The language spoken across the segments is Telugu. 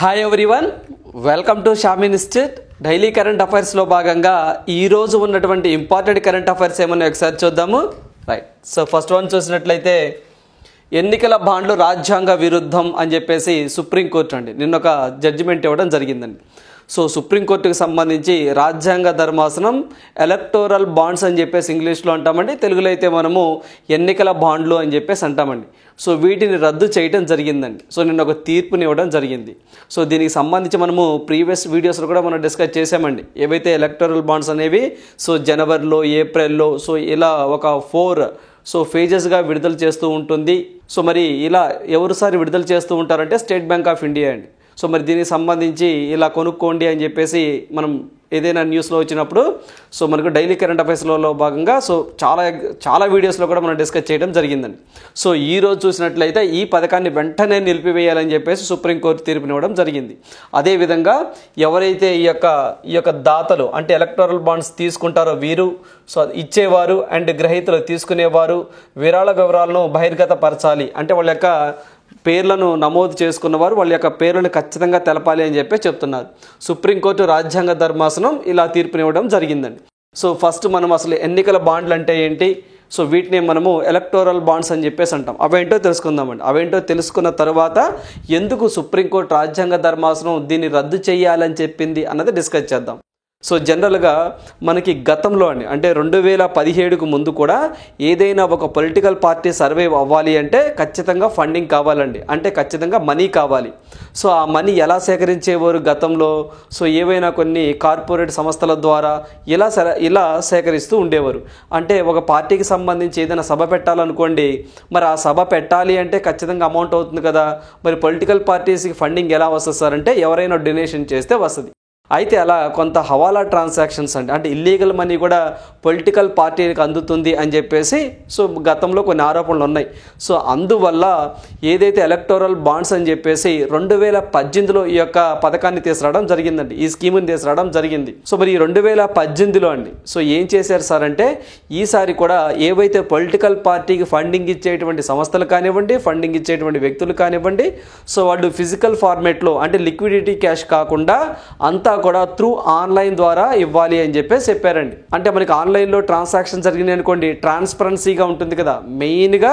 Hi everyone, welcome to Sham institute. Daily current అఫైర్స్లో భాగంగా ఈరోజు ఉన్నటువంటి ఇంపార్టెంట్ కరెంట్ అఫైర్స్ ఏమన్నా ఒకసారి చూద్దాము. రైట్, సో ఫస్ట్ వన్ చూసినట్లయితే ఎన్నికల బాండ్లు రాజ్యాంగ విరుద్ధం అని చెప్పేసి సుప్రీంకోర్టు నిన్న ఒక జడ్జిమెంట్ ఇవ్వడం జరిగిందండి. సో సుప్రీంకోర్టుకు సంబంధించి రాజ్యాంగ ధర్మాసనం ఎలక్టోరల్ బాండ్స్ అని చెప్పేసి ఇంగ్లీష్లో అంటామండి, తెలుగులో అయితే మనము ఎన్నికల బాండ్లు అని చెప్పేసి అంటామండి. సో వీటిని రద్దు చేయడం జరిగిందండి. సో నిన్న ఒక తీర్పుని ఇవ్వడం జరిగింది. సో దీనికి సంబంధించి మనము ప్రీవియస్ వీడియోస్లో కూడా మనం డిస్కస్ చేసామండి. ఏవైతే ఎలక్టోరల్ బాండ్స్ అనేవి సో జనవరిలో, ఏప్రిల్లో సో ఇలా ఒక 4 ఫేజెస్గా విడుదల చేస్తూ ఉంటుంది. సో మరి ఇలా ఎవరుసారి విడుదల చేస్తూ ఉంటారంటే స్టేట్ బ్యాంక్ ఆఫ్ ఇండియా అండి. సో మరి దీనికి సంబంధించి ఇలా కొనుక్కోండి అని చెప్పేసి మనం ఏదైనా న్యూస్లో వచ్చినప్పుడు సో మనకు డైలీ కరెంట్ అఫైర్స్లో భాగంగా సో చాలా వీడియోస్లో కూడా మనం డిస్కస్ చేయడం జరిగిందండి. సో ఈరోజు చూసినట్లయితే ఈ పథకాన్ని వెంటనే నిలిపివేయాలని చెప్పేసి సుప్రీంకోర్టు తీర్పునివ్వడం జరిగింది. అదేవిధంగా ఎవరైతే ఈ యొక్క దాతలు అంటే ఎలక్టోరల్ బాండ్స్ తీసుకుంటారో వీరు, సో ఇచ్చేవారు అండ్ గ్రహీతలు తీసుకునేవారు విరాళ వివరాలను బహిర్గతపరచాలి. అంటే వాళ్ళ యొక్క పేర్లను నమోదు చేసుకున్నవారు వాళ్ళ యొక్క పేర్లను ఖచ్చితంగా తెలపాలి అని చెప్పి చెప్తున్నారు. సుప్రీంకోర్టు రాజ్యాంగ ధర్మాసనం ఇలా తీర్పునివ్వడం జరిగిందండి. సో ఫస్ట్ మనం అసలు ఎన్నికల బాండ్లు అంటే ఏంటి, సో వీటిని మనము ఎలక్టోరల్ బాండ్స్ అని చెప్పేసి అంటాం. అవేంటో తెలుసుకుందామండి. అవేంటో తెలుసుకున్న తర్వాత ఎందుకు సుప్రీంకోర్టు రాజ్యాంగ ధర్మాసనం దీన్ని రద్దు చేయాలని చెప్పింది అన్నది డిస్కస్ చేద్దాం. సో జనరల్గా మనకి గతంలో అంటే 2017కు ముందు కూడా ఏదైనా ఒక పొలిటికల్ పార్టీ సర్వైవ్ అవ్వాలి అంటే ఖచ్చితంగా ఫండింగ్ కావాలండి, అంటే ఖచ్చితంగా మనీ కావాలి. సో ఆ మనీ ఎలా సేకరించేవారు గతంలో, సో ఏవైనా కొన్ని కార్పొరేట్ సంస్థల ద్వారా ఇలా సేకరిస్తూ ఉండేవారు. అంటే ఒక పార్టీకి సంబంధించి ఏదైనా సభ పెట్టాలనుకోండి, మరి ఆ సభ పెట్టాలి అంటే ఖచ్చితంగా అమౌంట్ అవుతుంది కదా. మరి పొలిటికల్ పార్టీస్కి ఫండింగ్ ఎలా వస్తుంది సార్ అంటే ఎవరైనా డొనేషన్ చేస్తే వస్తుంది. అయితే అలా కొంత హవాలా ట్రాన్సాక్షన్స్ అంటే ఇల్లీగల్ మనీ కూడా పొలిటికల్ పార్టీకి అందుతుంది అని చెప్పేసి సో గతంలో కొన్ని ఆరోపణలు ఉన్నాయి. సో అందువల్ల ఏదైతే ఎలక్టోరల్ బాండ్స్ అని చెప్పేసి 2018లో ఈ యొక్క పథకాన్ని తీసుకురావడం జరిగిందండి, ఈ స్కీమ్ని తీసుకురావడం జరిగింది. సో మరి ఈ 2018లో సో ఏం చేశారు సార్ అంటే ఈసారి కూడా ఏవైతే పొలిటికల్ పార్టీకి ఫండింగ్ ఇచ్చేటువంటి సంస్థలు కానివ్వండి, ఫండింగ్ ఇచ్చేటువంటి వ్యక్తులు కానివ్వండి, సో వాళ్ళు ఫిజికల్ ఫార్మేట్లో అంటే లిక్విడిటీ క్యాష్ కాకుండా అంతా కూడా త్రూ ఆన్లైన్ ద్వారా ఇవ్వాలి అని చెప్పేసి చెప్పారండి. అంటే మనకి ఆన్లైన్లో ట్రాన్సాక్షన్ జరిగినాయి అనుకోండి, ట్రాన్స్పరెన్సీగా ఉంటుంది కదా. మెయిన్గా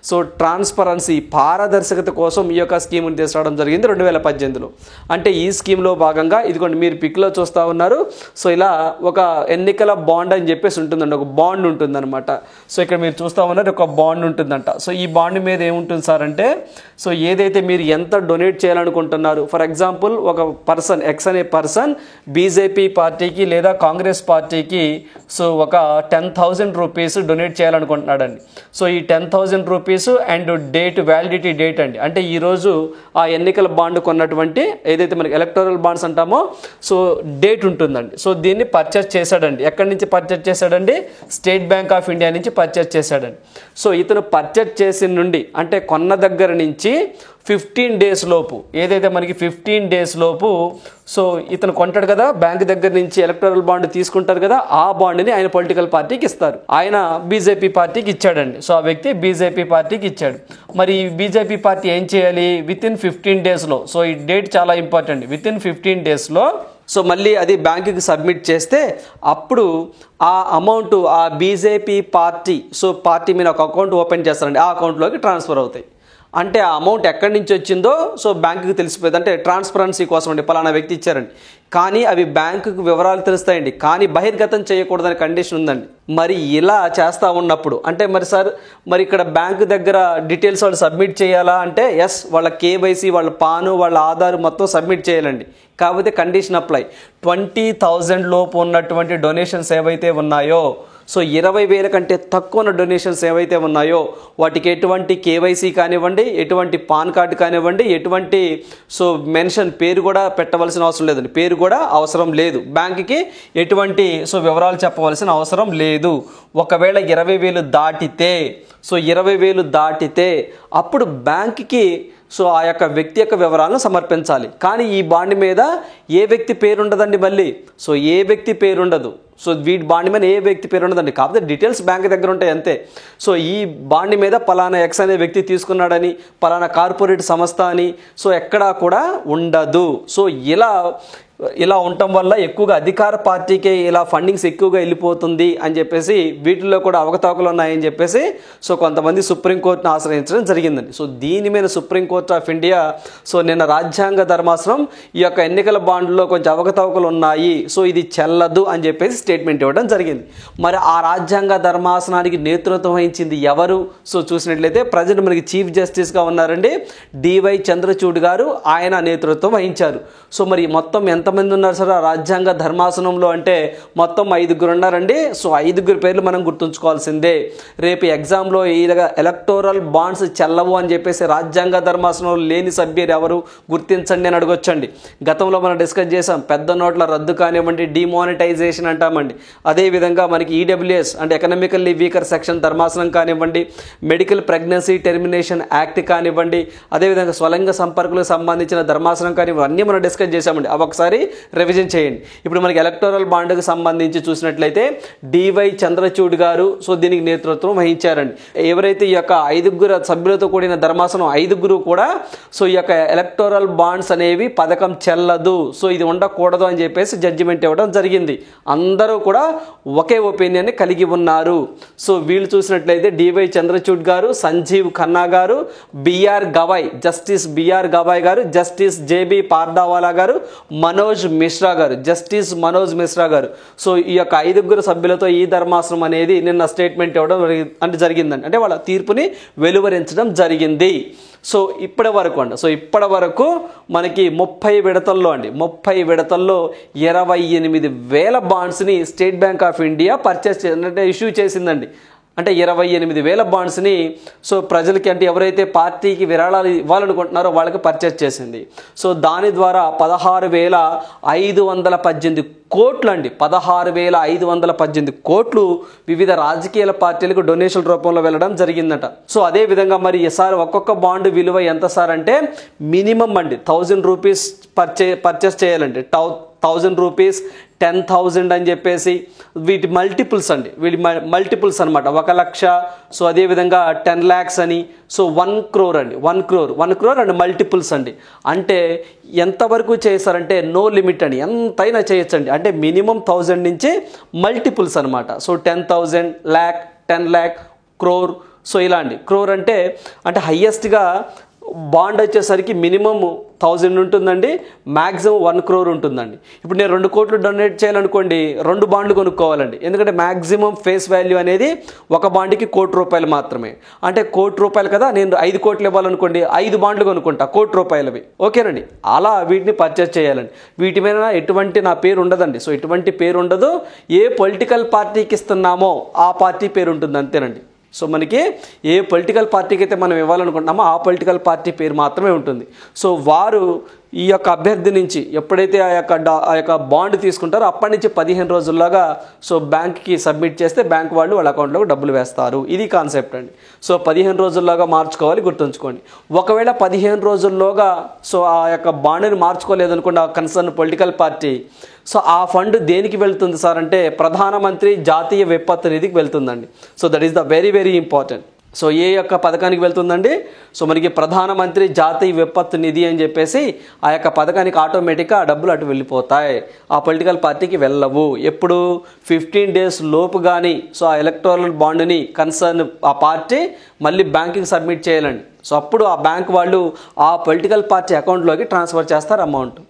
సో ట్రాన్స్పరెన్సీ, పారదర్శకత కోసం ఈ యొక్క స్కీమ్ని తీసుకురావడం జరిగింది 2018లో. అంటే ఈ స్కీమ్లో భాగంగా ఇదిగోండి మీరు పిక్లో చూస్తూ ఉన్నారు. సో ఇలా ఒక ఎన్నికల బాండ్ అని చెప్పేసి ఉంటుందండి, ఒక బాండ్ ఉంటుందన్నమాట. సో ఇక్కడ మీరు చూస్తూ ఉన్నారు ఒక బాండ్ ఉంటుందంట. సో ఈ బాండ్ మీద ఏముంటుంది సార్ అంటే సో ఏదైతే మీరు ఎంత డొనేట్ చేయాలనుకుంటున్నారు, ఫర్ ఎగ్జాంపుల్ ఒక పర్సన్ ఎక్స్ అనే పర్సన్ బీజేపీ పార్టీకి లేదా కాంగ్రెస్ పార్టీకి సో ఒక 10,000 రూపీస్ డొనేట్ చేయాలనుకుంటున్నాడండి. సో ఈ 10,000 రూపీస్ అండ్ వ్యాలిడిటీ డేట్ అండి, అంటే ఈరోజు ఆ ఎన్నికల బాండ్ కొన్నటువంటి ఏదైతే మనకి ఎలక్టోరల్ బాండ్స్ అంటామో సో డేట్ ఉంటుందండి. సో దీన్ని పర్చేస్ చేశాడండి. ఎక్కడి నుంచి పర్చేస్ చేశాడండి? స్టేట్ బ్యాంక్ ఆఫ్ ఇండియా నుంచి పర్చేస్ చేశాడండి. సో ఇతను పర్చేస్ చేసిన నుండి అంటే కొన్న దగ్గర నుంచి 15 days లోపు ఏదైతే మనకి 15 days లోపు సో ఇతను కొంటాడు కదా, బ్యాంక్ దగ్గర నుంచి ఎలక్టోరల్ బాండ్ తీసుకుంటారు కదా, ఆ బాండ్ని ఆయన పొలిటికల్ పార్టీకి ఇస్తారు. ఆయన బీజేపీ పార్టీకి ఇచ్చాడండి. సో ఆ వ్యక్తి బీజేపీ పార్టీకి ఇచ్చాడు. మరి బీజేపీ పార్టీ ఏం చేయాలి? వితిన్ 15 daysలో, సో ఈ డేట్ చాలా ఇంపార్టెంట్, వితిన్ 15 daysలో సో మళ్ళీ అది బ్యాంకుకి సబ్మిట్ చేస్తే అప్పుడు ఆ అమౌంట్ ఆ బీజేపీ పార్టీ సో పార్టీ మీద ఒక అకౌంట్ ఓపెన్ చేస్తారండి, ఆ అకౌంట్లోకి ట్రాన్స్ఫర్ అవుతాయి. అంటే ఆ అమౌంట్ ఎక్కడి నుంచి వచ్చిందో సో బ్యాంకుకి తెలిసిపోయింది. అంటే ట్రాన్స్పరెన్సీ కోసం అండి, పలానా వ్యక్తి ఇచ్చారండి. కానీ అవి బ్యాంకుకి వివరాలు తెలుస్తాయండి, కానీ బహిర్గతం చేయకూడదని కండిషన్ ఉందండి. మరి ఇలా చేస్తూ ఉన్నప్పుడు అంటే మరి సార్ మరి ఇక్కడ బ్యాంకు దగ్గర డీటెయిల్స్ వాళ్ళు సబ్మిట్ చేయాలా అంటే ఎస్, వాళ్ళ కేవైసీ, వాళ్ళ పాను, వాళ్ళ ఆధార్ మొత్తం సబ్మిట్ చేయాలండి. కాకపోతే కండిషన్ అప్లై 20,000 లోపు ఉన్నటువంటి డొనేషన్స్ ఏవైతే ఉన్నాయో సో 20,000 కంటే తక్కువ ఉన్న డొనేషన్స్ ఏవైతే ఉన్నాయో వాటికి ఎటువంటి కేవైసీ కానివ్వండి, ఎటువంటి పాన్ కార్డు కానివ్వండి, ఎటువంటి సో మెన్షన్ పేరు కూడా పెట్టవలసిన అవసరం లేదండి, పేరు కూడా అవసరం లేదు. బ్యాంకుకి ఎటువంటి సో వివరాలు చెప్పవలసిన అవసరం లేదు. ఒకవేళ 20,000 దాటితే సో 20,000 దాటితే అప్పుడు బ్యాంకుకి సో ఆ యొక్క వ్యక్తి యొక్క వివరాలను సమర్పించాలి. కానీ ఈ బాండ్ మీద ఏ వ్యక్తి పేరు ఉండదండి మళ్ళీ. సో ఏ వ్యక్తి పేరు ఉండదు. సో వీటి బాండ్ మీద ఏ వ్యక్తి పేరు ఉండదండి, కాకపోతే డీటెయిల్స్ బ్యాంక్ దగ్గర ఉంటాయి అంతే. సో ఈ బాండ్ మీద పలానా ఎక్స్ అనే వ్యక్తి తీసుకున్నాడని, పలానా కార్పొరేట్ సంస్థ అని సో ఎక్కడా కూడా ఉండదు. సో ఇలా ఉండటం వల్ల ఎక్కువగా అధికార పార్టీకే ఇలా ఫండింగ్స్ ఎక్కువగా వెళ్ళిపోతుంది అని చెప్పేసి, వీటిల్లో కూడా అవకతవకలు ఉన్నాయని చెప్పేసి సో కొంతమంది సుప్రీంకోర్టును ఆశ్రయించడం జరిగిందండి. సో దీని మీద సుప్రీంకోర్టు ఆఫ్ ఇండియా సో నిన్న రాజ్యాంగ ధర్మాసనం ఈ యొక్క ఎన్నికల బాండ్లో కొంచెం అవకతవకలు ఉన్నాయి, సో ఇది చెల్లదు అని చెప్పేసి స్టేట్మెంట్ ఇవ్వడం జరిగింది. మరి ఆ రాజ్యాంగ ధర్మాసనానికి నేతృత్వం వహించింది ఎవరు? సో చూసినట్లయితే ప్రజెంట్ మనకి చీఫ్ జస్టిస్గా ఉన్నారండి డివై చంద్రచూడ్ గారు, ఆయన నేతృత్వం వహించారు. సో మరి మొత్తం ఎంతమంది ఉన్నారు సార్ ఆ రాజ్యాంగ ధర్మాసనంలో అంటే మొత్తం 5 ఉన్నారండి. సో 5 పేర్లు మనం గుర్తుంచుకోవాల్సిందే. రేపు ఎగ్జామ్లో ఎలక్టోరల్ బాండ్స్ చెల్లవు అని చెప్పేసి రాజ్యాంగ ధర్మాసనంలో లేని సభ్యులు ఎవరు గుర్తించండి అని అడగొచ్చండి. గతంలో మనం డిస్కస్ చేసాం, పెద్ద నోట్ల రద్దు కానివ్వండి, డిమానిటైజేషన్ అంటామండి. అదేవిధంగా మనకి ఈడబ్ల్యూఎస్ అంటే ఎకనామికల్లీ వీకర్ సెక్షన్ ధర్మాసనం కానివ్వండి, మెడికల్ ప్రెగ్నెన్సీ టెర్మినేషన్ యాక్ట్ కానివ్వండి, అదేవిధంగా స్వలింగ సంపర్కులకు సంబంధించిన ధర్మాసనం కానివ్వండి, అన్నీ మనం డిస్కస్ చేసామండి. అవి ఒకసారి రివిజన్ చేయండి. ఇప్పుడు మనకి ఎలక్టోరల్ బాండ్కి సంబంధించి చూసినట్లయితే డివై చంద్రచూడ్ గారు సో దీనికి నేతృత్వం వహించారండి. ఎవరైతే ఈ యొక్క 5 సభ్యులతో కూడిన ధర్మాసనం 5 కూడా సో ఈ యొక్క ఎలక్టోరల్ బాండ్స్ అనేవి పథకం చెల్లదు, సో ఇది ఉండకూడదు అని చెప్పేసి జడ్జిమెంట్ ఇవ్వడం జరిగింది. అందరూ కూడా ఒకే ఒపీనియన్ కలిగి ఉన్నారు. సో వీళ్ళు చూసినట్లయితే డివై చంద్రచూడ్ గారు, సంజీవ్ ఖన్నా గారు, జస్టిస్ బిఆర్ గవాయ్ గారు, జస్టిస్ జేబీ పార్దావాలా గారు, జస్టిస్ మనోజ్ మిశ్రా గారు. సో ఈ యొక్క 5 సభ్యులతో ఈ ధర్మాసనం అనేది నిన్న స్టేట్మెంట్ ఇవ్వడం అంటే జరిగిందండి, అంటే వాళ్ళ తీర్పుని వెలువరించడం జరిగింది. సో ఇప్పటి వరకు మనకి 30 విడతల్లో 28,000 బాండ్స్ని State Bank of India issue చేసిందండి. అంటే 28,000 బాండ్స్ని సో ప్రజలకి, అంటే ఎవరైతే పార్టీకి విరాళాలు ఇవ్వాలనుకుంటున్నారో వాళ్ళకి పర్చేస్ చేసింది. సో దాని ద్వారా 16,518 కోట్లు అండి, 16,518 కోట్లు వివిధ రాజకీయ పార్టీలకు డొనేషన్ రూపంలో వెళ్ళడం జరిగిందట. సో అదే విధంగా మరి ఈసారి ఒక్కొక్క బాండ్ విలువ ఎంత సార్ అంటే మినిమం అండి 1000 రూపీస్ పర్చేస్ చేయాలండి. 1000 రూపీస్, 10,000 అని చెప్పేసి వీటి మల్టిపుల్స్ మల్టిపుల్స్ అనమాట. 1,00,000, సో అదేవిధంగా 10 lakhs అని, సో 1 crore అండి, 1 crore అండ్ మల్టిపుల్స్ అండి. అంటే ఎంతవరకు చేస్తారంటే నో లిమిట్ అండి, ఎంతైనా చేయొచ్చండి. అంటే మినిమం 1000 నుంచి మల్టిపుల్స్ అనమాట. So 10,000, lakh, 10 lakh, crore. So ఇలా అండి. క్రోర్ అంటే హయ్యెస్ట్గా బాండ్ వచ్చేసరికి మినిమం 1000 ఉంటుందండి, మ్యాక్సిమం 1 crore ఉంటుందండి. ఇప్పుడు నేను 2 కోట్లు డొనేట్ చేయాలనుకోండి, 2 బాండ్లు కొనుక్కోవాలండి. ఎందుకంటే మ్యాక్సిమం ఫేస్ వాల్యూ అనేది ఒక బాండ్కి ₹1,00,00,000 మాత్రమే. అంటే ₹1,00,00,000 కదా, నేను 5 కోట్లు ఇవ్వాలనుకోండి, 5 బాండ్లు కొనుక్కుంటా ₹1,00,00,000 ఓకేనండి. అలా వీటిని పర్చేస్ చేయాలండి. వీటి మీద ఎటువంటి నా పేరు ఉండదండి. సో ఎటువంటి పేరు ఉండదు. ఏ పొలిటికల్ పార్టీకి ఇస్తున్నామో ఆ పార్టీ పేరు ఉంటుంది అంతేనండి. సో మనకి ఏ పొలిటికల్ పార్టీకి అయితే మనం ఇవ్వాలనుకుంటున్నామో ఆ పొలిటికల్ పార్టీ పేరు మాత్రమే ఉంటుంది. సో వారు ఈ యొక్క అభ్యర్థి నుంచి ఎప్పుడైతే ఆ యొక్క బాండ్ తీసుకుంటారో అప్పటి నుంచి 15 రోజుల్లోగా సో బ్యాంక్కి సబ్మిట్ చేస్తే బ్యాంక్ వాళ్ళు వాళ్ళ అకౌంట్లోకి డబ్బులు వేస్తారు. ఇది కాన్సెప్ట్ అండి. సో 15 రోజుల్లోగా మార్చుకోవాలి, గుర్తుంచుకోండి. ఒకవేళ 15 రోజుల్లోగా సో ఆ యొక్క బాండ్ని మార్చుకోలేదనుకోండి ఆ కన్సర్న్ పొలిటికల్ పార్టీ, సో ఆ ఫండ్ దేనికి వెళ్తుంది సార్ అంటే ప్రధానమంత్రి జాతీయ విపత్తు నిధికి వెళ్తుందండి. So that is the very very important. So ఏ యొక్క పథకానికి వెళ్తుందండి? సో మనకి ప్రధానమంత్రి జాతీయ విపత్తు నిధి అని చెప్పేసి ఆ యొక్క పథకానికి ఆటోమేటిక్గా ఆ డబ్బులు అటు వెళ్ళిపోతాయి, ఆ పొలిటికల్ పార్టీకి వెళ్ళవు. ఎప్పుడు 15 days లోపు కానీ సో ఆ ఎలక్టోరల్ బాండ్ని కన్సర్న్ ఆ పార్టీ మళ్ళీ బ్యాంకుకి సబ్మిట్ చేయాలండి. సో అప్పుడు ఆ బ్యాంక్ వాళ్ళు ఆ పొలిటికల్ పార్టీ అకౌంట్లోకి ట్రాన్స్ఫర్ చేస్తారు అమౌంట్.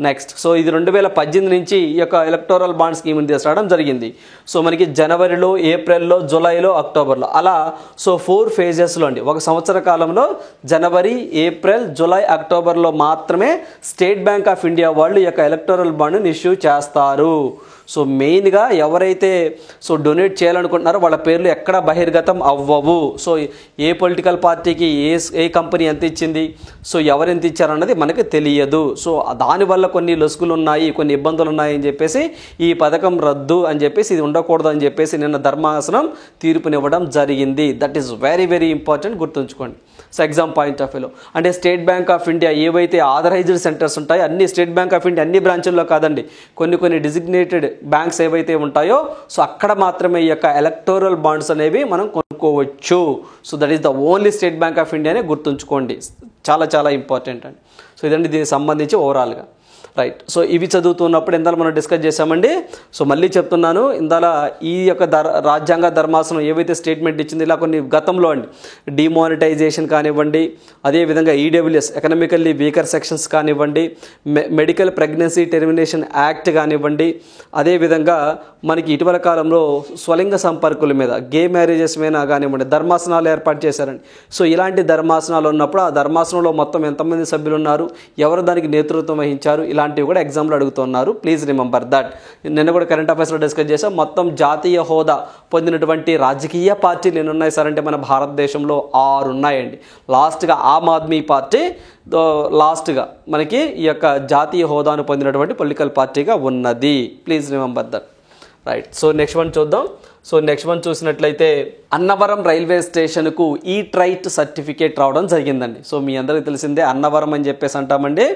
నెక్స్ట్ సో ఇది 2018 నుంచి ఈ యొక్క ఎలక్టోరల్ బాండ్ స్కీమ్ని తీసుకురావడం జరిగింది. సో మనకి జనవరిలో, ఏప్రిల్లో, జూలైలో, అక్టోబర్లో అలా సో 4 phases అండి. ఒక సంవత్సర కాలంలో జనవరి, ఏప్రిల్, జూలై, అక్టోబర్లో మాత్రమే స్టేట్ బ్యాంక్ ఆఫ్ ఇండియా వాళ్ళు ఈ యొక్క ఎలక్టోరల్ బాండ్ని ఇష్యూ చేస్తారు. సో మెయిన్గా ఎవరైతే సో డొనేట్ చేయాలనుకుంటున్నారో వాళ్ళ పేర్లు ఎక్కడ బహిర్గతం అవ్వవు. సో ఏ పొలిటికల్ పార్టీకి ఏ కంపెనీ ఎంత ఇచ్చింది, సో ఎవరు ఎంత ఇచ్చారన్నది మనకి తెలియదు. సో దానివల్ల కొన్ని లొసుగులు ఉన్నాయి, కొన్ని ఇబ్బందులు ఉన్నాయి అని చెప్పేసి ఈ పథకం రద్దు అని చెప్పేసి, ఇది ఉండకూడదు అని చెప్పేసి నిన్న ధర్మాసనం తీర్పునివ్వడం జరిగింది. That is very very important, గుర్తుంచుకోండి. సో ఎగ్జామ్ పాయింట్ ఆఫ్ వ్యూలో అంటే స్టేట్ బ్యాంక్ ఆఫ్ ఇండియా ఏవైతే ఆథరైజ్డ్ సెంటర్స్ ఉంటాయో అన్ని స్టేట్ బ్యాంక్ ఆఫ్ ఇండియా అన్ని బ్రాంచుల్లో కాదండి, కొన్ని డిజిగ్నేటెడ్ బ్యాంక్స్ ఏవైతే ఉంటాయో సో అక్కడ మాత్రమే ఈ యొక్క ఎలక్టోరల్ బాండ్స్ అనేవి మనం కొనుక్కోవచ్చు. So that is the only State Bank of ఇండియానే గుర్తుంచుకోండి, చాలా చాలా ఇంపార్టెంట్ అండి. సో ఇదండి దీనికి సంబంధించి ఓవరాల్గా. రైట్. సో ఇవి చదువుతున్నప్పుడు ఇందాక మనం డిస్కస్ చేసామండి. సో మళ్ళీ చెప్తున్నాను, ఇందాల ఈ యొక్క రాజ్యాంగ ధర్మాసనం ఏవైతే స్టేట్మెంట్ ఇచ్చింది, ఇలా కొన్ని గతంలో అండి డిమానిటైజేషన్ కానివ్వండి, అదేవిధంగా ఈడబ్ల్యూఎస్ ఎకనామికల్లీ వీకర్ సెక్షన్స్ కానివ్వండి, మెడికల్ ప్రెగ్నెన్సీ టెర్మినేషన్ యాక్ట్ కానివ్వండి, అదేవిధంగా మనకి ఇటీవల కాలంలో స్వలింగ సంపర్కుల మీద గే మ్యారేజెస్ మీద కానివ్వండి ధర్మాసనాలు ఏర్పాటు చేశారండి. సో ఇలాంటి ధర్మాసనాలు ఉన్నప్పుడు ఆ ధర్మాసనంలో మొత్తం ఎంతమంది సభ్యులు ఉన్నారు, ఎవరు దానికి నేతృత్వం వహించారు, ఇలాంటివి కూడా ఎగ్జామ్లో అడుగుతున్నారు. Please remember that. నిన్న కూడా కరెంట్ అఫైర్స్లో డిస్కస్ చేసాం. మొత్తం జాతీయ హోదా పొందినటువంటి రాజకీయ పార్టీలు ఎన్ని ఉన్నాయి సార్ అంటే మన భారతదేశంలో 6 ఉన్నాయండి. లాస్ట్గా ఆమ్ ఆద్మీ పార్టీ లాస్ట్గా మనకి ఈ యొక్క జాతీయ హోదాను పొందినటువంటి పొలిటికల్ పార్టీగా ఉన్నది. Please remember that. Right. So next one చూద్దాం. సో నెక్స్ట్ వన్ చూసినట్లయితే అన్నవరం రైల్వే స్టేషన్కు ఈ ట్రైట్ సర్టిఫికేట్ రావడం జరిగిందండి. సో మీ అందరికీ తెలిసిందే అన్నవరం అని చెప్పేసి అంటామండి.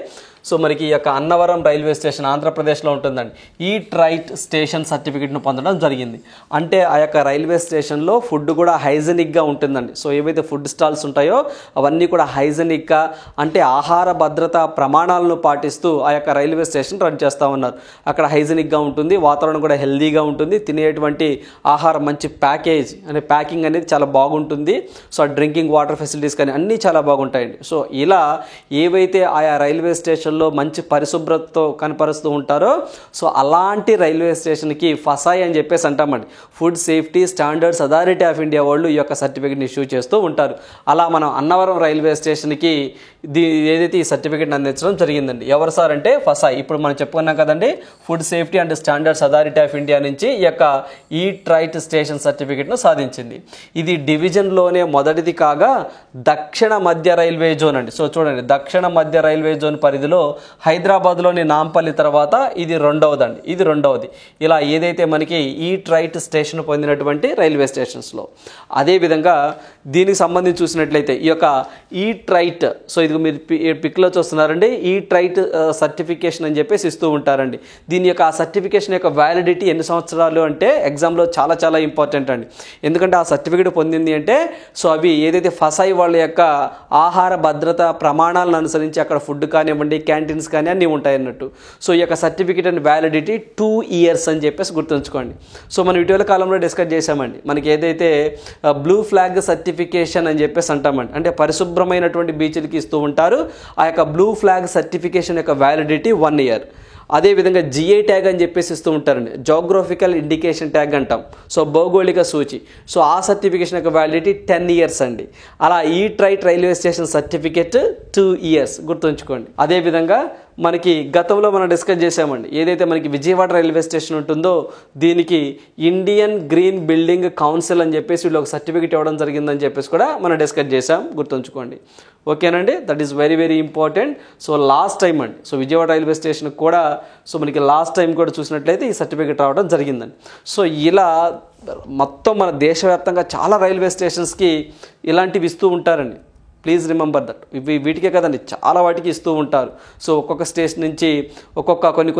సో మనకి ఈ యొక్క అన్నవరం రైల్వే స్టేషన్ ఆంధ్రప్రదేశ్లో ఉంటుందండి. ఈ ట్రైట్ స్టేషన్ సర్టిఫికేట్ను పొందడం జరిగింది. అంటే ఆ యొక్క రైల్వే స్టేషన్లో ఫుడ్ కూడా హైజెనిక్గా ఉంటుందండి. సో ఏవైతే ఫుడ్ స్టాల్స్ ఉంటాయో అవన్నీ కూడా హైజెనిక్గా అంటే ఆహార భద్రతా ప్రమాణాలను పాటిస్తూ ఆ యొక్క రైల్వే స్టేషన్ రన్ చేస్తూ ఉన్నారు. అక్కడ హైజెనిక్గా ఉంటుంది, వాతావరణం కూడా హెల్దీగా ఉంటుంది, తినేటువంటి ఆహారం మంచి ప్యాకేజ్ అంటే ప్యాకింగ్ అనేది చాలా బాగుంటుంది. సో డ్రింకింగ్ వాటర్ ఫెసిలిటీస్ కానీ అన్నీ చాలా బాగుంటాయండి. సో ఇలా ఏవైతే ఆయా రైల్వే స్టేషన్లో మంచి పరిశుభ్రతతో కనపరుస్తూ ఉంటారో సో అలాంటి రైల్వే స్టేషన్కి ఫసాయి అని చెప్పేసి అంటామండి. Food safety standards authority of India వాళ్ళు ఈ యొక్క సర్టిఫికేట్ని ఇష్యూ చేస్తూ ఉంటారు. అలా మనం అన్నవరం రైల్వే స్టేషన్కి ఏదైతే ఈ సర్టిఫికేట్ని అందించడం జరిగిందండి. ఎవరు సార్ అంటే ఫసాయి. ఇప్పుడు మనం చెప్పుకున్నాం కదండి, food safety and standards authority of India నుంచి ఈ యొక్క ఈ ట్రైట్ స్టేషన్ సర్టిఫికేట్ను సాధించింది. ఇది డివిజన్లోనే మొదటిది కాగా దక్షిణ మధ్య రైల్వే జోన్ అండి. సో చూడండి, దక్షిణ మధ్య రైల్వే జోన్ పరిధిలో హైదరాబాద్లోని నాంపల్లి తర్వాత ఇది రెండవదండి. ఇది రెండవది ఇలా ఏదైతే మనకి ఈ ట్రైట్ స్టేషన్ పొందినటువంటి రైల్వే స్టేషన్స్లో. అదేవిధంగా దీనికి సంబంధించి చూసినట్లయితే ఈ యొక్క ఈ ట్రైట్, సో ఇది మీరు పిక్లో చూస్తున్నారండి, ఈ ట్రైట్ సర్టిఫికేషన్ అని చెప్పేసి ఇస్తూ ఉంటారండి. దీని యొక్క ఆ సర్టిఫికేషన్ యొక్క వ్యాలిడిటీ ఎన్ని సంవత్సరాలు అంటే ఎగ్జామ్లో చాలా చాలా ఇంపార్టెంట్ అండి. ఎందుకంటే ఆ సర్టిఫికేట్ పొందింది అంటే సో అవి ఏదైతే ఫసాయి వాళ్ళ యొక్క ఆహార భద్రత ప్రమాణాలను అనుసరించి అక్కడ ఫుడ్ కానివ్వండి, క్యాంటీన్స్ కానీ అన్నీ ఉంటాయి అన్నట్టు. సో ఈ యొక్క సర్టిఫికేట్ అండ్ వ్యాలిడిటీ 2 years అని చెప్పేసి గుర్తుంచుకోండి. సో మనం ఇటీవల కాలంలో డిస్కస్ చేసామండి, మనకి ఏదైతే బ్లూ ఫ్లాగ్ సర్టిఫికేషన్ అని చెప్పేసి అంటామండి, అంటే పరిశుభ్రమైనటువంటి బీచ్లకి ఇస్తూ ఉంటారు. ఆ యొక్క బ్లూ ఫ్లాగ్ సర్టిఫికేషన్ యొక్క వ్యాలిడిటీ 1 year. అదేవిధంగా జిఐ ట్యాగ్ అని చెప్పేసి ఇస్తూ ఉంటారండి, జోగ్రఫికల్ ఇండికేషన్ ట్యాగ్ అంటాం. సో భౌగోళిక సూచి, సో ఆ సర్టిఫికేషన్ యొక్క వ్యాలిడిటీ 10 years అండి. అలా ఈ ట్రైట్ రైల్వే స్టేషన్ సర్టిఫికేట్ 2 years గుర్తుంచుకోండి. అదేవిధంగా మనకి గతంలో మనం డిస్కస్ చేసామండి, ఏదైతే మనకి విజయవాడ రైల్వే స్టేషన్ ఉంటుందో దీనికి ఇండియన్ గ్రీన్ బిల్డింగ్ కౌన్సిల్ అని చెప్పేసి వీళ్ళు ఒక సర్టిఫికేట్ ఇవ్వడం జరిగిందని చెప్పేసి కూడా మనం డిస్కస్ చేసాం, గుర్తుంచుకోండి. ఓకేనండి, that is very very important. So last time అండి, సో విజయవాడ రైల్వే స్టేషన్ కూడా సో మనకి లాస్ట్ టైం కూడా చూసినట్లయితే ఈ సర్టిఫికేట్ రావడం జరిగిందండి. సో ఇలా మొత్తం మన దేశవ్యాప్తంగా చాలా రైల్వే స్టేషన్స్కి ఇలాంటివి ఇస్తూ ఉంటారండి. Please remember that. వీటికే కదండి, చాలా వాటికి ఇస్తూ ఉంటారు. సో ఒక్కొక్క స్టేషన్ నుంచి ఒక్కొక్క కొన్ని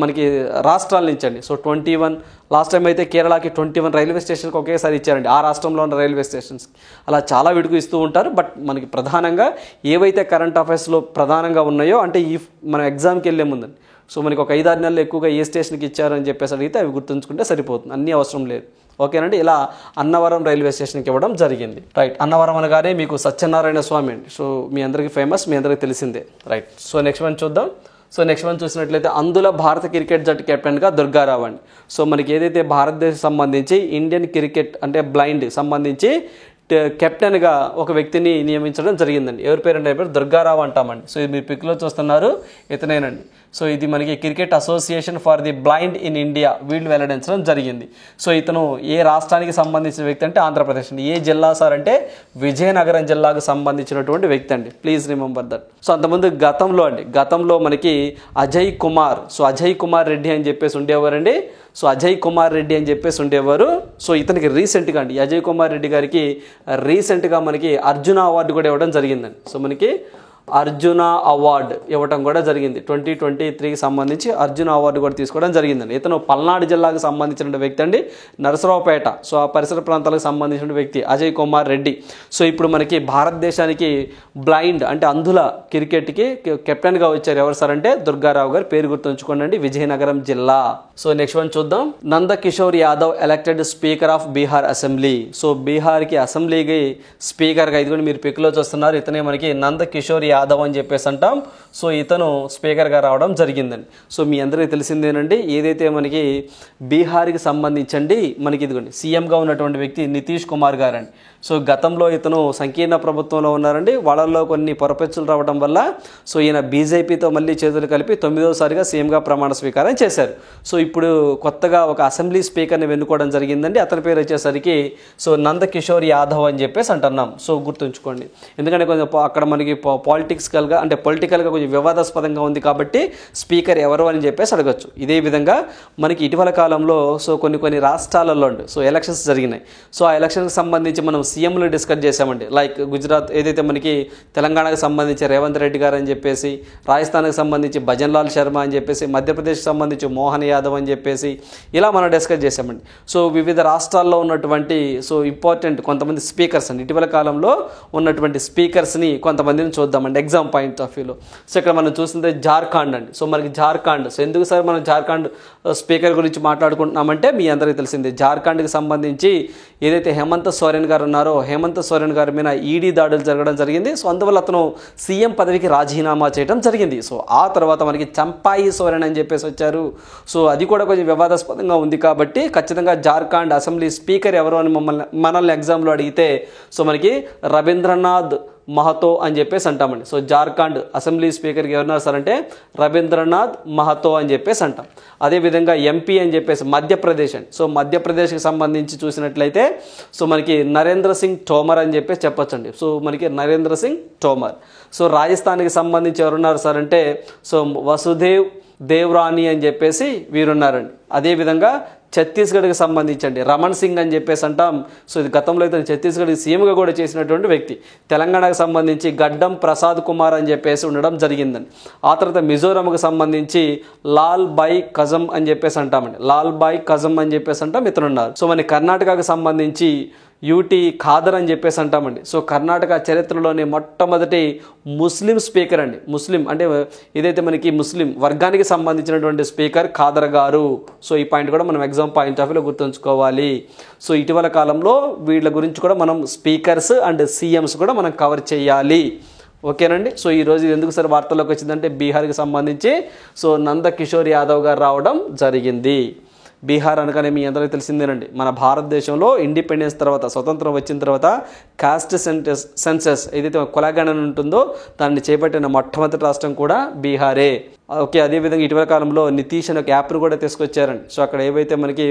మనకి రాష్ట్రాల నుంచి అండి. సో 21 లాస్ట్ టైం అయితే కేరళకి 21 రైల్వే స్టేషన్కి ఒకేసారి ఇచ్చారండి, ఆ రాష్ట్రంలో ఉన్న రైల్వే స్టేషన్స్కి. అలా చాలా వీటికి ఇస్తూ ఉంటారు. బట్ మనకి ప్రధానంగా ఏవైతే కరెంట్ అఫైర్స్లో ప్రధానంగా ఉన్నాయో అంటే ఈ మనం ఎగ్జామ్కి వెళ్ళే ముందండి, సో మనకి ఒక 5-6 నెలలు ఎక్కువగా ఏ స్టేషన్కి ఇచ్చారని చెప్పేసి అడిగితే అవి గుర్తుంచుకుంటే సరిపోతుంది, అన్నీ అవసరం లేదు. ఓకేనండి, ఇలా అన్నవరం రైల్వే స్టేషన్కి ఇవ్వడం జరిగింది. రైట్. అన్నవరం అనగానే మీకు సత్యనారాయణ స్వామి అండి. సో మీ అందరికీ ఫేమస్, మీ అందరికీ తెలిసిందే. రైట్. సో నెక్స్ట్ వన్ చూద్దాం. సో నెక్స్ట్ వన్ చూసినట్లయితే అందులో భారత క్రికెట్ జట్టు కెప్టెన్గా దుర్గారావు అండి. సో మనకి ఏదైతే భారతదేశం సంబంధించి ఇండియన్ క్రికెట్ అంటే బ్లైండ్ సంబంధించి కెప్టెన్గా ఒక వ్యక్తిని నియమించడం జరిగిందండి. ఎవరి పేరు అంటే దుర్గారావు అంటామండి. సో ఇది మీ పిక్లో చూస్తున్నారు, ఇతనేనండి. సో ఇది మనకి cricket association for the blind in India వీళ్ళు వెల్లడించడం జరిగింది. సో ఇతను ఏ రాష్ట్రానికి సంబంధించిన వ్యక్తి అంటే ఆంధ్రప్రదేశ్ అండి. ఏ జిల్లా సార్ అంటే విజయనగరం జిల్లాకు సంబంధించినటువంటి వ్యక్తి అండి. Please remember that. సో అంతకుముందు గతంలో మనకి అజయ్ కుమార్ రెడ్డి అని చెప్పేసి ఉండేవారండి. సో అజయ్ కుమార్ రెడ్డి అని చెప్పేసి ఉండేవారు. సో ఇతనికి రీసెంట్గా అండి అజయ్ కుమార్ రెడ్డి గారికి రీసెంట్గా మనకి అర్జున అవార్డు కూడా ఇవ్వడం జరిగిందండి. సో మనకి అర్జున అవార్డు ఇవ్వటం కూడా జరిగింది. 2023కి సంబంధించి అర్జున అవార్డు కూడా తీసుకోవడం జరిగిందండి. ఇతను పల్నాడు జిల్లాకు సంబంధించిన వ్యక్తి అండి, నరసరావుపేట. సో ఆ పరిసర ప్రాంతాలకు సంబంధించిన వ్యక్తి అజయ్ కుమార్ రెడ్డి. సో ఇప్పుడు మనకి భారతదేశానికి బ్లైండ్ అంటే అంధుల క్రికెట్కి కెప్టెన్గా వచ్చారు ఎవరు సార్ అంటే దుర్గారావు గారు. పేరు గుర్తుంచుకోండి, విజయనగరం జిల్లా. సో నెక్స్ట్ వన్ చూద్దాం. Nandakishore Yadav elected speaker of Bihar assembly. So బీహార్కి అసెంబ్లీకి స్పీకర్గా ఇది కూడా మీరు పిక్లో చూస్తున్నారు. ఇతనే మనకి నందకిషోర్ యాదవ్ అని చెప్పేసి అంటాం. సో ఇతను స్పీకర్గా రావడం జరిగిందండి. సో మీ అందరికీ తెలిసిందేనండి, ఏదైతే మనకి బీహార్కి సంబంధించండి మనకి ఇదిగోండి సీఎంగా ఉన్నటువంటి వ్యక్తి నితీష్ కుమార్ గారు అండి. సో గతంలో ఇతను సంకీర్ణ ప్రభుత్వంలో ఉన్నారండి. వాళ్ళల్లో కొన్ని పొరపెచ్చులు రావడం వల్ల సో ఈయన బీజేపీతో మళ్ళీ చేతులు కలిపి 9వసారిగా సీఎంగా ప్రమాణ స్వీకారం చేశారు. సో ఇప్పుడు కొత్తగా ఒక అసెంబ్లీ స్పీకర్ని వెన్నుకోవడం జరిగిందండి. అతని పేరు వచ్చేసరికి సో నందకిషోర్ యాదవ్ అని చెప్పేసి అంటున్నాం. సో గుర్తుంచుకోండి, ఎందుకంటే కొంచెం అక్కడ మనకి పొలిటికల్గా కొంచెం వివాదాస్పదంగా ఉంది కాబట్టి స్పీకర్ ఎవరు అని చెప్పేసి అడగచ్చు. ఇదే విధంగా మనకి ఇటీవల కాలంలో సో కొన్ని రాష్ట్రాలలో సో ఎలక్షన్స్ జరిగినాయి. సో ఆ ఎలక్షన్కి సంబంధించి మనం సీఎంలు డిస్కస్ చేశామండి. లైక్ గుజరాత్ ఏదైతే మనకి తెలంగాణకు సంబంధించి రేవంత్ రెడ్డి గారు అని చెప్పేసి, రాజస్థాన్కి సంబంధించి భజన్లాల్ శర్మ అని చెప్పేసి, మధ్యప్రదేశ్కి సంబంధించి మోహన్ యాదవ్ అని చెప్పేసి ఇలా మనం డిస్కస్ చేశామండి. సో వివిధ రాష్ట్రాల్లో ఉన్నటువంటి సో ఇంపార్టెంట్ కొంతమంది స్పీకర్స్ అండి, ఇటీవల కాలంలో ఉన్నటువంటి స్పీకర్స్ని కొంతమందిని చూద్దామండి ఎగ్జామ్ పాయింట్ ఆఫ్ వ్యూలో. సో ఇక్కడ మనం చూస్తుంటే జార్ఖండ్ అండి. సో మనకి జార్ఖండ్, సో ఎందుకు సార్ మనం జార్ఖండ్ స్పీకర్ గురించి మాట్లాడుకుంటున్నామంటే మీ అందరికీ తెలిసిందే, జార్ఖండ్కి సంబంధించి ఏదైతే హేమంత్ సోరెన్ గారు ఉన్నారో హేమంత్ సోరెన్ గారి మీద ఈడీ దాడులు జరగడం జరిగింది. సో అందువల్ల అతను సీఎం పదవికి రాజీనామా చేయడం జరిగింది. సో ఆ తర్వాత మనకి చంపాయి సోరెన్ అని చెప్పేసి వచ్చారు. సో అది కూడా కొంచెం వివాదాస్పదంగా ఉంది కాబట్టి ఖచ్చితంగా జార్ఖండ్ అసెంబ్లీ స్పీకర్ ఎవరు అని మనల్ని ఎగ్జామ్లో అడిగితే సో మనకి రవీంద్రనాథ్ మహతో అని చెప్పేసి అంటామండి. సో జార్ఖండ్ అసెంబ్లీ స్పీకర్కి ఎవరున్నారు సార్ అంటే రవీంద్రనాథ్ మహతో అని చెప్పేసి అంటాం. అదేవిధంగా ఎంపీ అని చెప్పేసి మధ్యప్రదేశ్ అండి. సో మధ్యప్రదేశ్కి సంబంధించి చూసినట్లయితే సో మనకి నరేంద్ర సింగ్ తోమర్ అని చెప్పేసి చెప్పొచ్చండి. సో మనకి నరేంద్ర సింగ్ తోమర్. సో రాజస్థాన్కి సంబంధించి ఎవరున్నారు సార్ అంటే సో వసుదేవ్ దేవ్రాని అని చెప్పేసి వీరున్నారండి. అదేవిధంగా ఛత్తీస్గఢ్కి సంబంధించండి రమణ్ సింగ్ అని చెప్పేసి అంటాం. సో ఇది గతంలో అయితే ఛత్తీస్గఢ్కి సీఎంగా కూడా చేసినటువంటి వ్యక్తి. తెలంగాణకు సంబంధించి గడ్డం ప్రసాద్ కుమార్ అని చెప్పేసి ఉండడం జరిగిందండి. ఆ తర్వాత మిజోరాంకి సంబంధించి లాల్ బాయ్ కజం అని చెప్పేసి అంటామండి. లాల్ బాయ్ కజం అని చెప్పేసి అంటాం, ఇతను ఉన్నారు. సో మన కర్ణాటకకు సంబంధించి యూటీ ఖాదర్ అని చెప్పేసి అంటామండి. సో కర్ణాటక చరిత్రలోనే మొట్టమొదటి ముస్లిం స్పీకర్ అండి. ముస్లిం అంటే ఏదైతే మనకి ముస్లిం వర్గానికి సంబంధించినటువంటి స్పీకర్ ఖాదర్ గారు. సో ఈ పాయింట్ కూడా మనం ఎగ్జామ్ పాయింట్ ఆఫ్ వ్యూలో గుర్తుంచుకోవాలి. సో ఇటీవల కాలంలో వీళ్ళ గురించి కూడా మనం స్పీకర్స్ అండ్ సీఎంస్ కూడా మనం కవర్ చేయాలి. ఓకేనండి. సో ఈరోజు ఎందుకు సార్ వార్తల్లోకి వచ్చిందంటే బీహార్కి సంబంధించి సో నందకిషోర్ యాదవ్ గారు రావడం జరిగింది. బీహార్ అనగానే మీ అందరికీ తెలిసిందేనండి, మన భారతదేశంలో ఇండిపెండెన్స్ తర్వాత స్వతంత్రం వచ్చిన తర్వాత కాస్ట్ సెన్సస్ ఏదైతే కులగణన ఉంటుందో దాన్ని చేపట్టిన మొట్టమొదటి రాష్ట్రం కూడా బీహారే. ఓకే, అదేవిధంగా ఇటీవల కాలంలో నితీష్ అనే ఒక యాప్ను కూడా తీసుకొచ్చారండి. సో అక్కడ ఏవైతే మనకి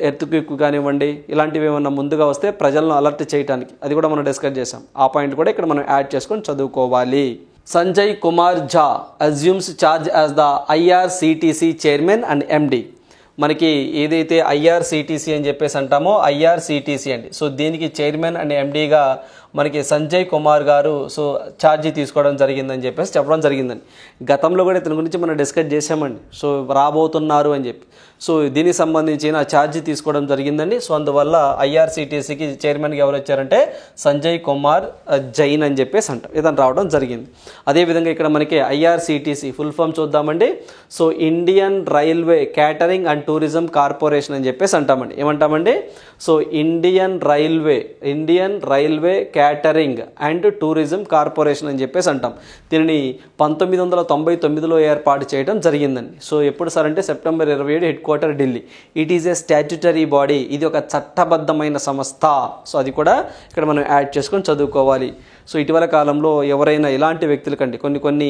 ఎర్త్ క్విక్ కానివ్వండి ఇలాంటివి ఏమన్నా ముందుగా వస్తే ప్రజలను అలర్ట్ చేయడానికి అది కూడా మనం డిస్కస్ చేసాం. ఆ పాయింట్ కూడా ఇక్కడ మనం యాడ్ చేసుకొని చదువుకోవాలి. Sanjay Kumar Jha assumes charge as the IRCTC chairman and MD. మనకి ఏదైతే ఐఆర్సిటిసి అని చెప్పేసి అంటామో ఐఆర్సిటిసి అండి. సో దీనికి చైర్మన్ అండ్ ఎండీగా మనకి సంజయ్ కుమార్ గారు సో ఛార్జీ తీసుకోవడం జరిగిందని చెప్పేసి చెప్పడం జరిగిందండి. గతంలో కూడా ఇతని గురించి మనం డిస్కస్ చేసామండి. సో రాబోతున్నారు అని చెప్పి సో దీనికి సంబంధించిన ఛార్జీ తీసుకోవడం జరిగిందండి. సో అందువల్ల ఐఆర్సిటిసికి చైర్మన్గా ఎవరు వచ్చారంటే సంజయ్ కుమార్ జైన్ అని చెప్పేసి అంటాం, ఇతను రావడం జరిగింది. అదేవిధంగా ఇక్కడ మనకి ఐఆర్సిటిసి ఫుల్ ఫామ్ చూద్దామండి. So Indian Railway Catering and Tourism Corporation అని చెప్పేసి అంటామండి. ఏమంటామండి? So Indian Railway Catering and Tourism Corporation అని చెప్పేసి అంటాం. దీనిని 1999లో ఏర్పాటు చేయడం జరిగిందండి. సో ఎప్పుడు సార్ అంటే September 27 head quarter Delhi. It is a statutory body, ఇది ఒక చట్టబద్ధమైన సంస్థ. సో అది కూడా ఇక్కడ మనం యాడ్ చేసుకొని చదువుకోవాలి. సో ఇటీవల కాలంలో ఎవరైనా ఇలాంటి వ్యక్తులకండి కొన్ని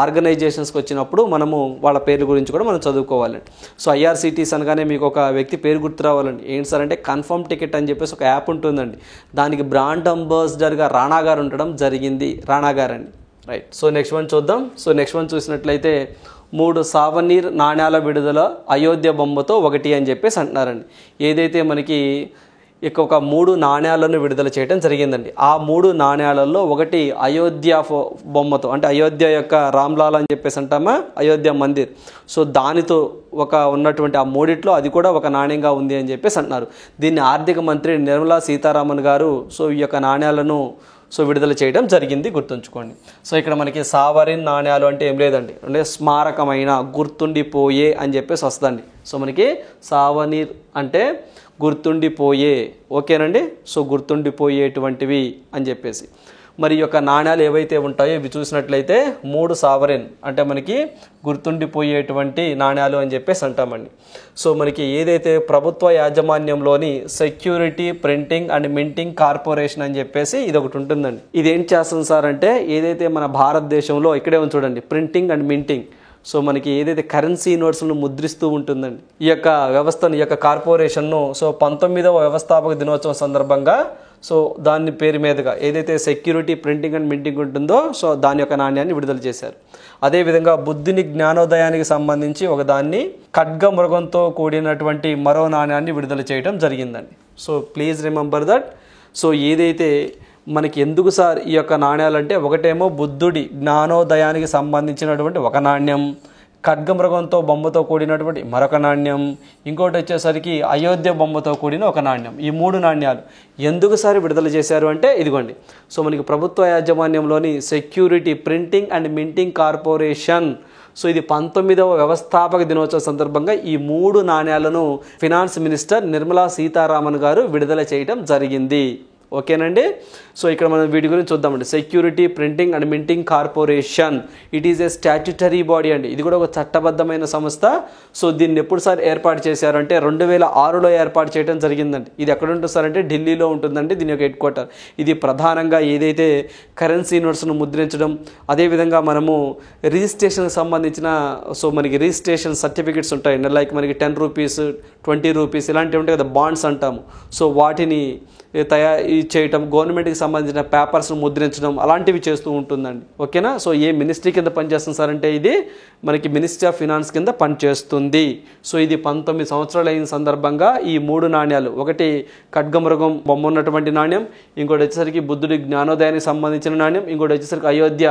ఆర్గనైజేషన్స్కి వచ్చినప్పుడు మనము వాళ్ళ పేర్ల గురించి కూడా మనం చదువుకోవాలండి. సో ఐఆర్సిటీస్ అనగానే మీకు ఒక వ్యక్తి పేరు గుర్తు రావాలండి. ఏంటి సార్ అంటే కన్ఫర్మ్ టికెట్ అని చెప్పేసి ఒక యాప్ ఉంటుందండి. దానికి బ్రాండ్ అంబాసిడర్గా రాణా గారు ఉండడం జరిగింది. రాణా గారండి. రైట్. సో నెక్స్ట్ వన్ చూద్దాం. సో నెక్స్ట్ వన్ చూసినట్లయితే 3 సావనీర్ నాణ్యాల విడుదల అయోధ్య బొమ్మతో 1 అని చెప్పేసి అంటున్నారండి. ఏదైతే మనకి ఒక 3 నాణ్యాలను విడుదల చేయడం జరిగిందండి. ఆ 3 నాణ్యాలలో ఒకటి అయోధ్య బొమ్మతో, అంటే అయోధ్య యొక్క రామ్లాల్ అని చెప్పేసి అంటామా, అయోధ్య మందిర్. సో దానితో ఉన్నటువంటి ఆ 3 అది కూడా ఒక నాణ్యంగా ఉంది అని చెప్పేసి అంటున్నారు. దీన్ని ఆర్థిక మంత్రి నిర్మలా సీతారామన్ గారు ఈ యొక్క నాణ్యాలను విడుదల చేయడం జరిగింది, గుర్తుంచుకోండి. సో ఇక్కడ మనకి సావరిన్ నాణ్యాలు అంటే ఏం లేదండి, అంటే స్మారకమైన, గుర్తుండిపోయే అని చెప్పేసి వస్తుందండి. సో మనకి సావనీర్ అంటే గుర్తుండిపోయే, ఓకేనండి. సో గుర్తుండిపోయేటువంటివి అని చెప్పేసి. మరి ఈ యొక్క నాణ్యాలు ఏవైతే ఉంటాయో ఇవి చూసినట్లయితే 3 సావరిన్ అంటే మనకి గుర్తుండిపోయేటువంటి నాణ్యాలు అని చెప్పేసి అంటామండి. సో మనకి ఏదైతే ప్రభుత్వ యాజమాన్యంలోని security printing and minting corporation అని చెప్పేసి ఇది ఒకటి ఉంటుందండి. ఇది ఏం చేస్తుంది సార్ అంటే ఏదైతే మన భారతదేశంలో ఇక్కడే ఉంది చూడండి, ప్రింటింగ్ అండ్ మింటింగ్. సో మనకి ఏదైతే కరెన్సీ నోట్స్ను ముద్రిస్తూ ఉంటుందండి ఈ యొక్క వ్యవస్థను, ఈ యొక్క కార్పొరేషన్ను 19వ వ్యవస్థాపక దినోత్సవం సందర్భంగా దాని పేరు మీదుగా ఏదైతే సెక్యూరిటీ ప్రింటింగ్ అండ్ మింటింగ్ ఉంటుందో దాని యొక్క నాణ్యాన్ని విడుదల చేశారు. అదేవిధంగా బుద్ధుని జ్ఞానోదయానికి సంబంధించి దాన్ని ఖడ్గ మృగంతో కూడినటువంటి మరో నాణ్యాన్ని విడుదల చేయడం జరిగిందండి. So please remember that. So ఏదైతే మనకి ఎందుకు సార్ ఈ యొక్క నాణ్యాలంటే ఒకటేమో బుద్ధుడి జ్ఞానోదయానికి సంబంధించినటువంటి ఒక నాణ్యం, ఖడ్గమృగంతో బొమ్మతో కూడినటువంటి మరొక నాణ్యం, ఇంకోటి వచ్చేసరికి అయోధ్య బొమ్మతో కూడిన ఒక నాణ్యం. ఈ 3 నాణ్యాలు ఎందుకు సార్ విడుదల చేశారు అంటే ఇదిగోండి. సో మనకి ప్రభుత్వ యాజమాన్యంలోని security printing and minting corporation ఇది 19వ వ్యవస్థాపక దినోత్సవ సందర్భంగా ఈ 3 నాణ్యాలను ఫినాన్స్ మినిస్టర్ నిర్మలా సీతారామన్ గారు విడుదల చేయడం జరిగింది. ఓకేనండి. సో ఇక్కడ మనం వీటి గురించి చూద్దామండి. Security printing and minting corporation it is a statutory body అండి. ఇది కూడా ఒక చట్టబద్ధమైన సంస్థ. సో దీన్ని ఎప్పుడు సార్ ఏర్పాటు చేశారంటే 2006లో ఏర్పాటు చేయడం జరిగిందండి. ఇది ఎక్కడ ఉంటుంది సార్ అంటే ఢిల్లీలో ఉంటుందండి దీని యొక్క హెడ్ క్వార్టర్. ఇది ప్రధానంగా ఏదైతే కరెన్సీ నోట్స్ను ముద్రించడం, అదేవిధంగా మనము రిజిస్ట్రేషన్కి సంబంధించిన మనకి రిజిస్ట్రేషన్ సర్టిఫికెట్స్ ఉంటాయండి. లైక్ మనకి 10 రూపీస్ 20 రూపీస్ ఇలాంటివి ఉంటాయి కదా, బాండ్స్ అంటాము. సో వాటిని తయారు చేయటం, గవర్నమెంట్కి సంబంధించిన పేపర్స్ను ముద్రించడం అలాంటివి చేస్తూ ఉంటుందండి. ఓకేనా. సో ఏ మినిస్ట్రీ కింద పనిచేస్తుంది సార్ అంటే ఇది మనకి మినిస్ట్రీ ఆఫ్ ఫినాన్స్ కింద పనిచేస్తుంది. సో ఇది 19 సంవత్సరాలు అయిన సందర్భంగా ఈ 3 నాణ్యాలు, ఒకటి ఖడ్గమృగం బొమ్మ ఉన్నటువంటి నాణ్యం, ఇంకోటి వచ్చేసరికి బుద్ధుడి జ్ఞానోదయానికి సంబంధించిన నాణ్యం, ఇంకోటి వచ్చేసరికి అయోధ్య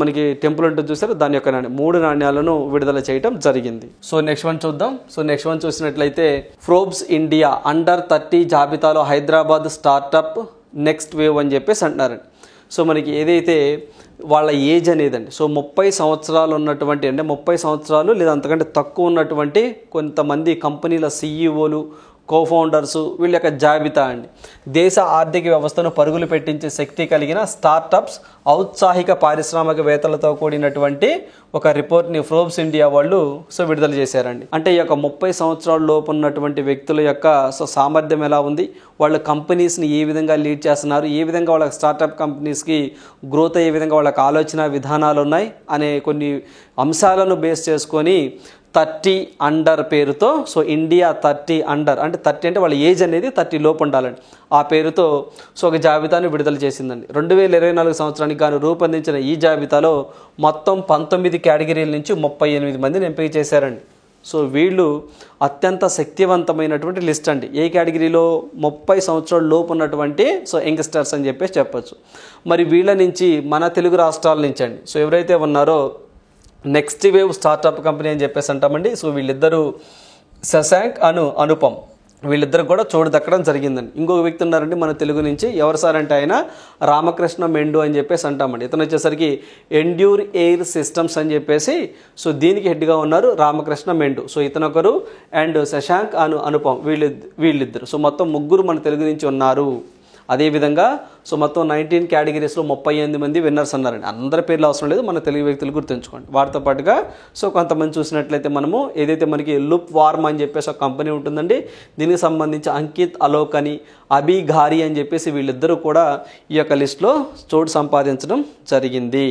మనకి టెంపుల్ ఉంటుంది చూసారు దాని యొక్క నాణ్యం. 3 నాణ్యాలను విడుదల చేయడం జరిగింది. సో నెక్స్ట్ వన్ చూద్దాం. సో నెక్స్ట్ వన్ చూసినట్లయితే ఫోర్బ్స్ ఇండియా అండర్ 30 జాబితాలో హైదరాబాద్ స్టార్టప్ నెక్స్ట్ వేవ్ అని చెప్పేసి అంటున్నారండి. సో మనకి ఏదైతే వాళ్ళ ఏజ్ అనేదండి 30 సంవత్సరాలు ఉన్నటువంటి, అంటే 30 సంవత్సరాలు లేదా అంతకంటే తక్కువ ఉన్నటువంటి కొంతమంది కంపెనీల సీఈఓలు, కోఫౌండర్స్ వీళ్ళ యొక్క జాబితా అండి. దేశ ఆర్థిక వ్యవస్థను పరుగులు పెట్టించే శక్తి కలిగిన స్టార్టప్స్, ఔత్సాహిక పారిశ్రామికవేత్తలతో కూడినటువంటి ఒక రిపోర్ట్ని ఫోర్బ్స్ ఇండియా వాళ్ళు విడుదల చేశారండి. అంటే ఈ యొక్క 30 సంవత్సరాల లోపు ఉన్నటువంటి వ్యక్తుల యొక్క సామర్థ్యం ఎలా ఉంది, వాళ్ళ కంపెనీస్ని ఏ విధంగా లీడ్ చేస్తున్నారు, ఏ విధంగా వాళ్ళ స్టార్టప్ కంపెనీస్కి గ్రోత్ అయ్యే విధంగా వాళ్ళకి ఆలోచన విధానాలు ఉన్నాయి అనే కొన్ని అంశాలను బేస్ చేసుకొని 30 అండర్ పేరుతో ఇండియా 30 అండర్ అంటే 30 అంటే వాళ్ళ ఏజ్ అనేది 30 లోపు ఉండాలండి. ఆ పేరుతో ఒక జాబితాను విడుదల చేసిందండి. 2024 సంవత్సరానికి గాను రూపొందించిన ఈ జాబితాలో మొత్తం 19 కేటగిరీల నుంచి 38 మందిని ఎంపిక చేశారండి. వీళ్ళు అత్యంత శక్తివంతమైనటువంటి లిస్ట్ అండి. ఏ కేటగిరీలో 30 సంవత్సరాల లోపు ఉన్నటువంటి యంగ్స్టర్స్ అని చెప్పేసి చెప్పచ్చు. మరి వీళ్ళ నుంచి మన తెలుగు రాష్ట్రాల నుంచి అండి ఎవరైతే ఉన్నారో నెక్స్ట్ వేవ్ స్టార్టప్ కంపెనీ అని చెప్పేసి అంటామండి. వీళ్ళిద్దరూ శశాంక్ అనుపమ్ వీళ్ళిద్దరు కూడా చోటు దక్కడం జరిగిందండి. ఇంకొక వ్యక్తి ఉన్నారండి మన తెలుగు నుంచి, ఎవరు సార్ అంటే ఆయన రామకృష్ణ మెండు అని చెప్పేసి అంటామండి. ఇతను వచ్చేసరికి ఎండ్యూర్ ఎయిర్ సిస్టమ్స్ అని చెప్పేసి దీనికి హెడ్గా ఉన్నారు రామకృష్ణ మెండు. ఇతను ఒకరు అండ్ శశాంక్ అనుపమ్ వీళ్ళిద్దరు మొత్తం 3 మన తెలుగు నుంచి ఉన్నారు. అదేవిధంగా సో మొత్తం 19 కేటగిరీస్లో 38 మంది విన్నర్స్ అన్నారండి. అందరి పేర్లు అవసరం లేదు, మన తెలుగు వ్యక్తులు గుర్తుంచుకోండి. వాటితో పాటుగా సో కొంతమంది చూసినట్లయితే మనము ఏదైతే మనకి లుప్ వార్మ్ అని చెప్పేసి ఒక కంపెనీ ఉంటుందండి, దీనికి సంబంధించి అంకిత్ అలోక్ అని, అభి ఘారీ అని చెప్పేసి వీళ్ళిద్దరూ కూడా ఈ యొక్క లిస్ట్లో చోటు సంపాదించడం జరిగింది.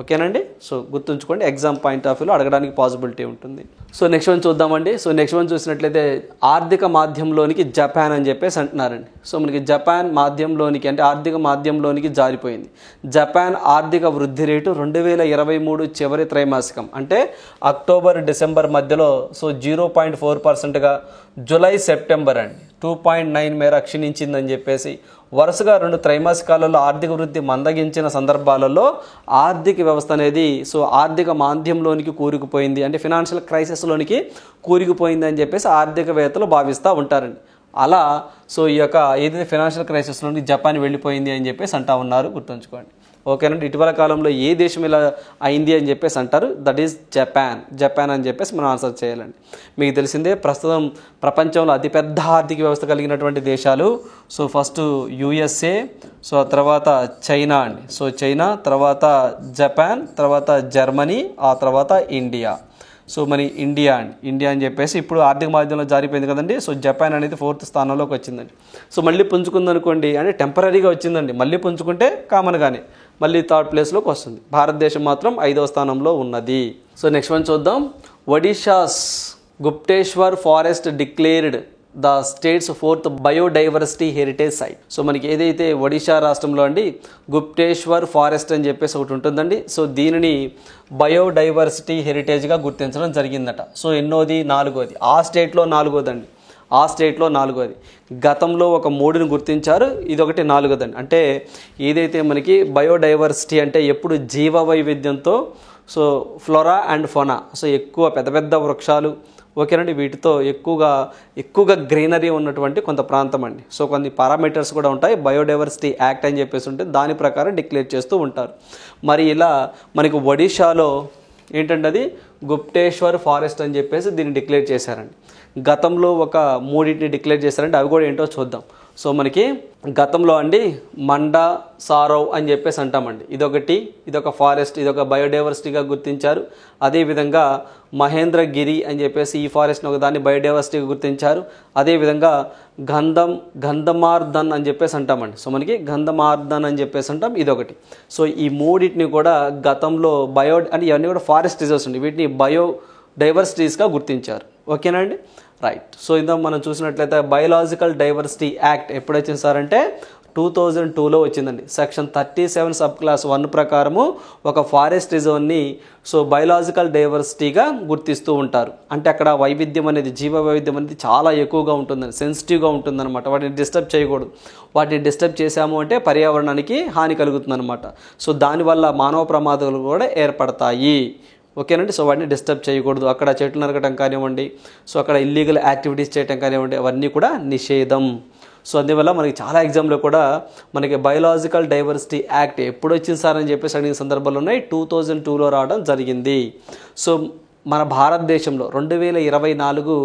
ఓకేనండి. సో గుర్తుంచుకోండి, ఎగ్జామ్ పాయింట్ ఆఫ్ వ్యూలో అడగడానికి పాసిబిలిటీ ఉంటుంది. సో నెక్స్ట్ వన్ చూద్దామండి. సో నెక్స్ట్ వన్ చూసినట్లయితే ఆర్థిక మాధ్యమంలోనికి జపాన్ అని చెప్పేసి అంటున్నారండి. సో మనకి జపాన్ మాధ్యమంలోనికి అంటే ఆర్థిక మాధ్యమంలోనికి జారిపోయింది. జపాన్ ఆర్థిక వృద్ధి రేటు 2023 చివరి త్రైమాసికం అంటే అక్టోబర్ డిసెంబర్ మధ్యలో సో 0.4%గా, జూలై సెప్టెంబర్ అండి 2.9 మేర క్షీణించిందని చెప్పేసి వరుసగా 2 త్రైమాసికాలలో ఆర్థిక వృద్ధి మందగించిన సందర్భాలలో ఆర్థిక వ్యవస్థ అనేది సో ఆర్థిక మాంద్యంలోనికి కూరుకుపోయింది, అంటే ఫినాన్షియల్ క్రైసిస్లోనికి కూరుకుపోయింది అని చెప్పేసి ఆర్థికవేత్తలు భావిస్తూ ఉంటారండి. అలా సో ఈ యొక్క ఏదైతే ఫినాన్షియల్ క్రైసిస్లోనికి జపాన్ వెళ్ళిపోయింది అని చెప్పేసి అంటా ఉన్నారు, గుర్తుంచుకోండి. ఓకేనండి. ఇటీవల కాలంలో ఏ దేశం ఇలా అయింది అని చెప్పేసి అంటారు, దట్ ఈస్ జపాన్ అని చెప్పేసి మనం ఆన్సర్ చేయాలండి. మీకు తెలిసిందే ప్రస్తుతం ప్రపంచంలో అతిపెద్ద ఆర్థిక వ్యవస్థ కలిగినటువంటి దేశాలు సో ఫస్ట్ USA, సో ఆ తర్వాత చైనా అండి. సో చైనా, తర్వాత జపాన్, తర్వాత జర్మనీ, ఆ తర్వాత ఇండియా. సో మరి ఇండియా అని చెప్పేసి ఇప్పుడు ఆర్థిక మాధ్యమంలో జారిపోయింది కదండి. సో జపాన్ అనేది 4th స్థానంలోకి వచ్చిందండి. సో మళ్ళీ పుంజుకుందనుకోండి అంటే టెంపరీగా వచ్చిందండి, మళ్ళీ పుంజుకుంటే కామన్గానే మళ్ళీ 3rd ప్లేస్లోకి వస్తుంది. భారతదేశం మాత్రం 5వ స్థానంలో ఉన్నది. సో నెక్స్ట్ వన్ చూద్దాం. Odisha's Gupteswar forest declared the states 4th biodiversity heritage site. So మనకి ఏదైతే ఒడిషా రాష్ట్రంలో అండి గుప్తేశ్వర్ ఫారెస్ట్ అని చెప్పేసి ఒకటి ఉంటుందండి. సో దీనిని బయోడైవర్సిటీ హెరిటేజ్గా గుర్తించడం జరిగిందట. సో ఎన్నోది? 4వది. ఆ స్టేట్లో 4వది. గతంలో ఒక 3ని గుర్తించారు, ఇదొకటి 4వదండి. అంటే ఏదైతే మనకి బయోడైవర్సిటీ అంటే ఎప్పుడు జీవ వైవిధ్యంతో సో ఫ్లోరా అండ్ ఫోనా సో ఎక్కువ పెద్ద పెద్ద వృక్షాలు ఓకేనండి వీటితో ఎక్కువగా గ్రీనరీ ఉన్నటువంటి కొంత ప్రాంతం అండి. సో కొన్ని పారామీటర్స్ కూడా ఉంటాయి, బయోడైవర్సిటీ యాక్ట్ అని చెప్పేసి ఉంటే దాని ప్రకారం డిక్లేర్ చేస్తూ ఉంటారు. మరి ఇలా మనకి ఒడిషాలో ఏంటంటే అది గుప్తేశ్వర్ ఫారెస్ట్ అని చెప్పేసి దీన్ని డిక్లేర్ చేశారండి. గతంలో ఒక 3ని డిక్లేర్ చేశారంటే అవి కూడా ఏంటో చూద్దాం. సో మనకి గతంలో అండి మండా సారవ్ అని చెప్పేసి అంటామండి, ఇదొక ఫారెస్ట్, ఇదొక బయోడైవర్సిటీగా గుర్తించారు. అదేవిధంగా మహేంద్రగిరి అని చెప్పేసి ఈ ఫారెస్ట్ని ఒక దాన్ని బయోడైవర్సిటీగా గుర్తించారు. అదేవిధంగా గంధమార్దన్ అని చెప్పేసి అంటామండి. సో మనకి గంధమార్దన్ అని చెప్పేసి అంటాం, ఇదొకటి. సో ఈ 3ని కూడా గతంలో అంటే ఇవన్నీ కూడా ఫారెస్ట్ రిజర్వ్స్ అండి, వీటిని బయోడైవర్సిటీస్గా గుర్తించారు. ఓకేనా అండి, రైట్. సో ఇందాక మనం చూసినట్లయితే బయోలాజికల్ డైవర్సిటీ యాక్ట్ ఎప్పుడు వచ్చింది సార్ అంటే 2002లో వచ్చిందండి. సెక్షన్ 37 సబ్ క్లాస్ 1 ప్రకారము ఒక ఫారెస్ట్ రిజర్వ్ని సో బయోలాజికల్ డైవర్సిటీగా గుర్తిస్తూ ఉంటారు. అంటే అక్కడ వైవిధ్యం అనేది, జీవ వైవిధ్యం అనేది చాలా ఎక్కువగా ఉంటుందండి, సెన్సిటివ్గా ఉంటుందన్నమాట. వాటిని డిస్టర్బ్ చేయకూడదు. వాటిని డిస్టర్బ్ చేశాము అంటే పర్యావరణానికి హాని కలుగుతుందన్నమాట. సో దానివల్ల మానవ ప్రమాదాలు కూడా ఏర్పడతాయి. ఓకేనండి. సో వాటిని డిస్టర్బ్ చేయకూడదు. అక్కడ చెట్లు నరకటం కానివ్వండి, సో అక్కడ ఇల్లీగల్ యాక్టివిటీస్ చేయటం కానివ్వండి, అవన్నీ కూడా నిషేధం. సో అందువల్ల మనకి చాలా ఎగ్జామ్లో కూడా మనకి బయోలాజికల్ డైవర్సిటీ యాక్ట్ ఎప్పుడు వచ్చింది సార్ అని చెప్పేసి అడిగిన సందర్భాలు ఉన్నాయి. 2002లో రావడం జరిగింది. సో మన భారతదేశంలో 2024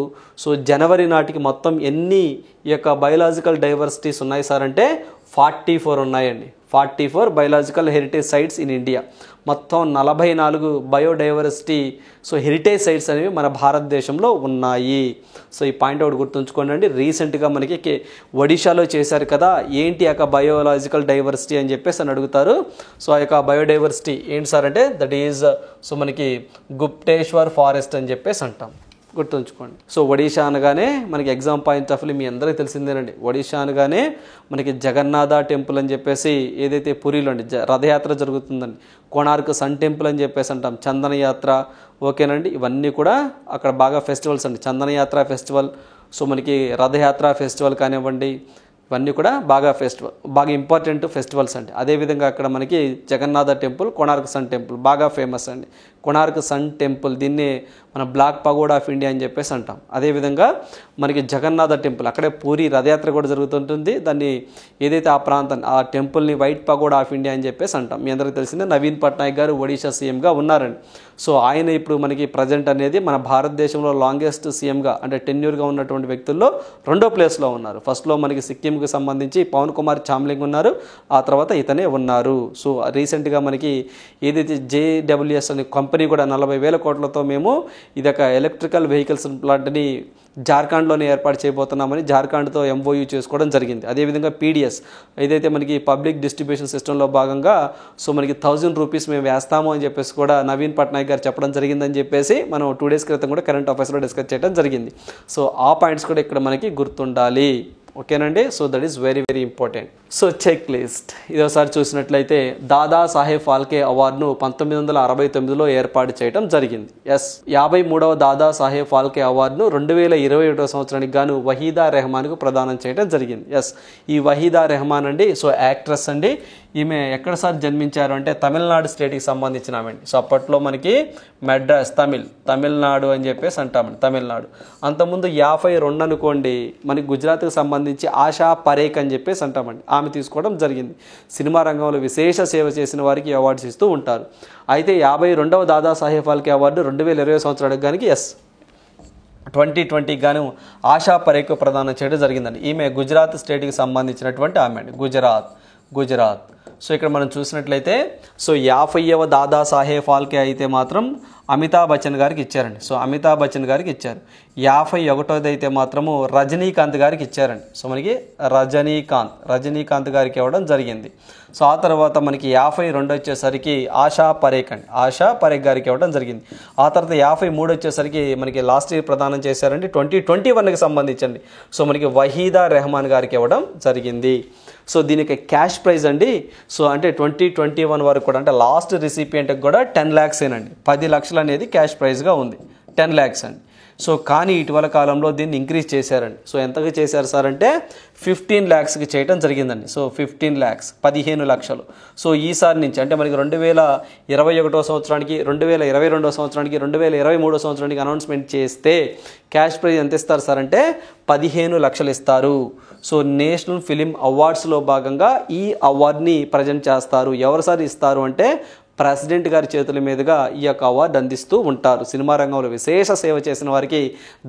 సో జనవరి నాటికి మొత్తం ఎన్ని ఈ యొక్క బయోలాజికల్ డైవర్సిటీస్ ఉన్నాయి సార్ అంటే 44 ఉన్నాయండి. 44 biological heritage sites in India. మొత్తం 44 బయోడైవర్సిటీ సో హెరిటేజ్ సైట్స్ అనేవి మన భారతదేశంలో ఉన్నాయి. సో ఈ పాయింట్ ఒకటి గుర్తుంచుకోండి అండి. రీసెంట్గా మనకి ఒడిషాలో చేశారు కదా, ఏంటి ఆ యొక్క బయోలాజికల్ డైవర్సిటీ అని చెప్పేసి అని అడుగుతారు. సో ఆ యొక్క బయోడైవర్సిటీ ఏంటి సార్ అంటే దట్ ఈజ్ సో మనకి గుప్తేశ్వర్ ఫారెస్ట్ అని చెప్పేసి అంటాం, గుర్తుంచుకోండి. సో ఒడిషా అనగానే మనకి ఎగ్జామ్ పాయింట్ ఆఫ్ వ్యూ మీ అందరికీ తెలిసిందేనండి. ఒడిషా అనగానే మనకి జగన్నాథ టెంపుల్ అని చెప్పేసి ఏదైతే పురిలో అండి రథయాత్ర జరుగుతుందండి, కోణార్క్ సన్ టెంపుల్ అని చెప్పేసి అంటాం, చందన యాత్ర. ఓకేనండి, ఇవన్నీ కూడా అక్కడ బాగా ఫెస్టివల్స్ అండి. చందన యాత్ర ఫెస్టివల్, సో మనకి రథయాత్ర ఫెస్టివల్ కానివ్వండి, ఇవన్నీ కూడా బాగా ఇంపార్టెంట్ ఫెస్టివల్స్ అండి. అదేవిధంగా అక్కడ మనకి Jagannath temple, Konark sun temple బాగా ఫేమస్ అండి. కొనార్క్ సన్ టెంపుల్, దీన్ని మన బ్లాక్ పగోడా ఆఫ్ ఇండియా అని చెప్పేసి అంటాం. అదేవిధంగా మనకి జగన్నాథ టెంపుల్, అక్కడే పూరి రథయాత్ర కూడా జరుగుతుంటుంది. దాన్ని ఏదైతే ఆ ప్రాంతాన్ని ఆ టెంపుల్ని వైట్ పగోడా ఆఫ్ ఇండియా అని చెప్పేసి అంటాం. మీ అందరికీ తెలిసిందే నవీన్ పట్నాయక్ గారు ఒడిషా సీఎంగా ఉన్నారండి. సో ఆయన ఇప్పుడు మనకి ప్రజెంట్ అనేది మన భారతదేశంలో లాంగెస్ట్ సీఎంగా అంటే టెన్యూర్గా ఉన్నటువంటి వ్యక్తుల్లో 2వ ప్లేస్లో ఉన్నారు. ఫస్ట్లో మనకి సిక్కింకి సంబంధించి పవన్ కుమార్ చామ్లింగ్ ఉన్నారు, ఆ తర్వాత ఇతనే ఉన్నారు. సో రీసెంట్గా మనకి ఏదైతే JWS అనే కంపెనీ కూడా 40,000 కోట్లతో మేము ఇదొక ఎలక్ట్రికల్ వెహికల్స్ ప్లాంట్ని జార్ఖండ్లోనే ఏర్పాటు చేయబోతున్నామని జార్ఖండ్తో MOU చేసుకోవడం జరిగింది. అదేవిధంగా PDS ఏదైతే మనకి పబ్లిక్ డిస్ట్రిబ్యూషన్ సిస్టంలో భాగంగా సో మనకి 1000 రూపీస్ మేము వేస్తాము అని చెప్పేసి కూడా నవీన్ పట్నాయక్ గారు చెప్పడం జరిగిందని చెప్పేసి మనం 2 డేస్ క్రితం కూడా కరెంట్ అఫైర్స్లో డిస్కస్ చేయడం జరిగింది. సో ఆ పాయింట్స్ కూడా ఇక్కడ మనకి గుర్తుండాలి. ఓకేనండి. So that is very very important. So check list ఇది ఒకసారి చూసినట్లయితే దాదా సాహెబ్ ఫాల్కే అవార్డును 1969లో ఏర్పాటు చేయడం జరిగింది. 53వ దాదా సాహెబ్ ఫాల్కే అవార్డును 2021 సంవత్సరానికి గాను వహీదా రెహమాన్కు ప్రదానం చేయడం జరిగింది. ఈ వహీదా రెహమాన్ అండి సో యాక్ట్రెస్ అండి. ఈమె ఎక్కడ సార్ జన్మించారు అంటే తమిళనాడు స్టేట్కి సంబంధించిన ఆమె. సో అప్పట్లో మనకి మెడ్రాస్ తమిళనాడు అని చెప్పేసి అంటామండి, తమిళనాడు. అంతకుముందు 52 అనుకోండి మనకి గుజరాత్కి సంబంధించి ఆశా పరేఖ్ అని చెప్పేసి అంటామండి. ఆమె తీసుకోవడం జరిగింది. సినిమా రంగంలో విశేష సేవ చేసిన వారికి అవార్డ్స్ ఇస్తూ ఉంటారు. అయితే 52వ దాదా సాహెబ్ ఫాల్కే అవార్డు 2020 సంవత్సరానికి గానికి 2020 గాను ఆశా పరేఖ్ ప్రదానం చేయడం జరిగిందండి. ఈమె గుజరాత్ స్టేట్కి సంబంధించినటువంటి ఆమె అండి, గుజరాత్. సో ఇక్కడ మనం చూసినట్లయితే సో 50వ దాదా సాహెబ్ ఫాల్కే అయితే మాత్రం అమితాబ్ బచ్చన్ గారికి ఇచ్చారండి. సో అమితాబ్ బచ్చన్ గారికి ఇచ్చారు. 51వది అయితే మాత్రము రజనీకాంత్ గారికి ఇచ్చారండి. సో మనకి రజనీకాంత్ గారికి ఇవ్వడం జరిగింది. సో ఆ తర్వాత మనకి 52 వచ్చేసరికి ఆశా పరేఖ్ గారికి ఇవ్వడం జరిగింది. ఆ తర్వాత 53 వచ్చేసరికి మనకి లాస్ట్ ఇయర్ ప్రదానం చేశారండి 2021కి సంబంధించండి. సో మనకి వహీదా రెహమాన్ గారికి ఇవ్వడం జరిగింది. సో దీనికి క్యాష్ ప్రైజ్ అండి సో అంటే 2021 వరకు కూడా అంటే లాస్ట్ రిసిపియంట్కి కూడా 10 lakhs ఏనండి, 10 లక్షలు అనేది క్యాష్ ప్రైజ్గా ఉంది, 10 lakhs అండి. సో కానీ ఇటీవల కాలంలో దీన్ని ఇంక్రీజ్ చేశారండి. సో ఎంతగా చేశారు సార్ అంటే 15 lakhsకి చేయడం జరిగిందండి. సో 15 lakhs 15 లక్షలు. సో ఈసారి నుంచి అంటే మనకి 2021 సంవత్సరానికి 2022 సంవత్సరానికి 2023 సంవత్సరానికి అనౌన్స్మెంట్ చేస్తే క్యాష్ ప్రైజ్ ఎంత ఇస్తారు సార్ అంటే 15 లక్షలు ఇస్తారు. సో నేషనల్ ఫిలిం అవార్డ్స్లో భాగంగా ఈ అవార్డుని ప్రజెంట్ చేస్తారు. ఎవరు సార్ ఇస్తారు అంటే ప్రెసిడెంట్ గారి చేతుల మీదుగా ఈ యొక్క అవార్డు అందిస్తూ ఉంటారు. సినిమా రంగంలో విశేష సేవ చేసిన వారికి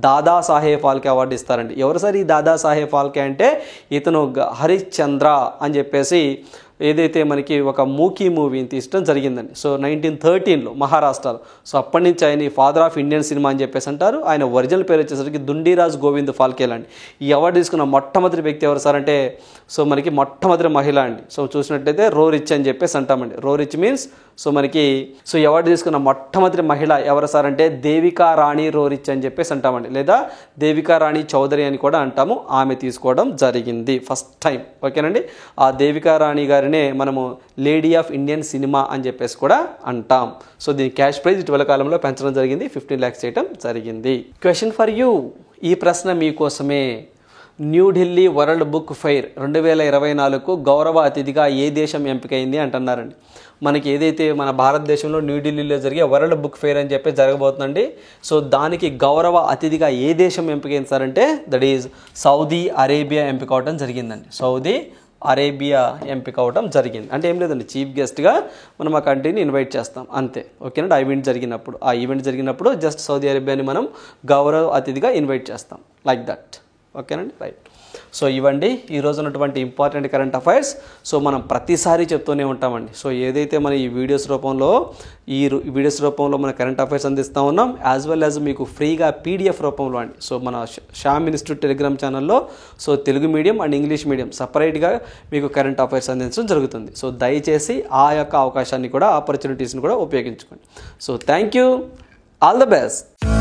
దాదా సాహెబ్ ఫాల్కే అవార్డు ఇస్తారండి. ఎవరు సార్ ఈ దాదా సాహెబ్ ఫాల్కే అంటే ఇతను హరిశ్చంద్ర అని చెప్పేసి ఏదైతే మనకి ఒక మూకీ మూవీని తీయడం జరిగిందండి. సో 1913లో మహారాష్ట్రలో. సో అప్పటి నుంచి ఆయన ఫాదర్ ఆఫ్ ఇండియన్ సినిమా అని చెప్పేసి అంటారు. ఆయన ఒరిజినల్ పేరు వచ్చేసరికి దుండిరాజ్ గోవింద్ ఫాల్కేల్ అండి. ఈ అవార్డు తీసుకున్న మొట్టమొదటి వ్యక్తి ఎవరు సార్ అంటే సో మనకి మొట్టమొదటి మహిళ అండి. సో చూసినట్టయితే రోరిచ్ అని చెప్పేసి అంటామండి. రోరిచ్ మీన్స్ సో మనకి సో అవార్డు తీసుకున్న మొట్టమొదటి మహిళ ఎవరు సార్ అంటే దేవికా రాణి రోరిచ్ అని చెప్పేసి అంటామండి, లేదా దేవికా రాణి చౌదరి అని కూడా అంటాము. ఆమె తీసుకోవడం జరిగింది ఫస్ట్ టైం. ఓకేనండి. ఆ దేవికా రాణి గారినే మనము లేడీ ఆఫ్ ఇండియన్ సినిమా అని చెప్పేసి కూడా అంటాం. సో దీని క్యాష్ ప్రైజ్ ఇటీవల కాలంలో పెంచడం జరిగింది, 15 lakhs చేయడం జరిగింది. క్వశ్చన్ ఫర్ యూ, ఈ ప్రశ్న మీకోసమే. న్యూఢిల్లీ వరల్డ్ బుక్ ఫెయిర్ 2024కు గౌరవ అతిథిగా ఏ దేశం ఎంపికైంది అంటున్నారండి. మనకి ఏదైతే మన భారతదేశంలో న్యూఢిల్లీలో జరిగే వరల్డ్ బుక్ ఫెయిర్ అని చెప్పి జరగబోతుందండి. సో దానికి గౌరవ అతిథిగా ఏ దేశం ఎంపికైంది సార్ అంటే దట్ ఈజ్ సౌదీ అరేబియా ఎంపిక అవడం జరిగిందండి. సౌదీ అరేబియా ఎంపిక అవడం జరిగింది. అంటే ఏం లేదండి, చీఫ్ గెస్ట్గా మనం ఆ కంట్రీని ఇన్వైట్ చేస్తాం అంతే. ఓకేనండి. ఆ ఈవెంట్ జరిగినప్పుడు జస్ట్ సౌదీ అరేబియాని మనం గౌరవ అతిథిగా ఇన్వైట్ చేస్తాం, లైక్ దట్. ఓకేనండి, రైట్. సో ఇవ్వండి ఈరోజు ఉన్నటువంటి ఇంపార్టెంట్ కరెంట్ అఫైర్స్. సో మనం ప్రతిసారి చెప్తూనే ఉంటామండి. సో ఏదైతే మన ఈ వీడియోస్ రూపంలో మన కరెంట్ అఫైర్స్ అందిస్తూ ఉన్నాం, యాజ్ వెల్ యాజ్ మీకు ఫ్రీగా PDF రూపంలో అండి. సో మన శ్యామ్ ఇన్స్టిట్యూట్ టెలిగ్రామ్ ఛానల్లో so Telugu medium and English medium సపరేట్గా మీకు కరెంట్ అఫైర్స్ అందించడం జరుగుతుంది. సో దయచేసి ఆ యొక్క అవకాశాన్ని కూడా ఆపర్చునిటీస్ని కూడా ఉపయోగించుకోండి. So thank you, all the best.